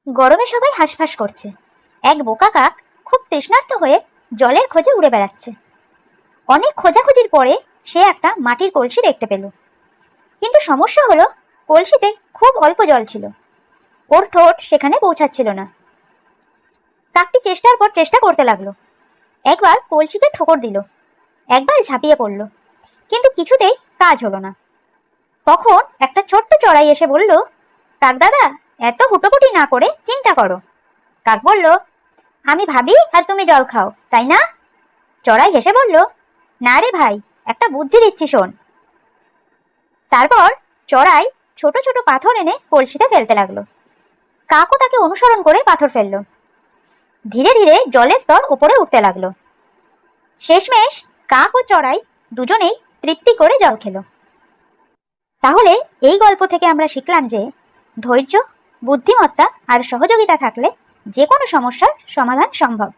গরমে সবাই হাঁসফাঁস করছে। এক বোকা কাক খুব তৃষ্ণার্ত হয়ে জলের খোঁজে উড়ে বেড়াচ্ছে। অনেক খোঁজাখুঁজির পরে সে একটা মাটির কলসি দেখতে পেল। কিন্তু সমস্যা হলো, কলসিতে খুব অল্প জল ছিল। ওর ঠোঁট সেখানে পৌঁছাচ্ছিল না। কাকটি চেষ্টার পর চেষ্টা করতে লাগলো। একবার কলসিতে ঠোকর দিল, একবার ঝাঁপিয়ে পড়ল, কিন্তু কিছুতেই কাজ হলো না। তখন একটা ছোট্ট চড়াই এসে বলল, কাক দাদা, এত হুটোপুটি না করে চিন্তা করো। কাক বলল, আমি ভাবি আর তুমি জল খাও, তাই না? চড়াই হেসে বলল, না রে ভাই, একটা বুদ্ধি দিচ্ছি, শোন। তারপর চড়াই ছোট ছোট পাথর এনে কলসিতে ফেলতে লাগলো। কাকও তাকে অনুসরণ করে পাথর ফেললো। ধীরে ধীরে জলের স্তর উপরে উঠতে লাগলো। শেষমেশ কাক ও চড়াই দুজনেই তৃপ্তি করে জল খেলো। তাহলে এই গল্প থেকে আমরা শিখলাম যে ধৈর্য, বুদ্ধিমত্তা আর সহযোগিতা থাকলে যে কোনো সমস্যার সমাধান সম্ভব।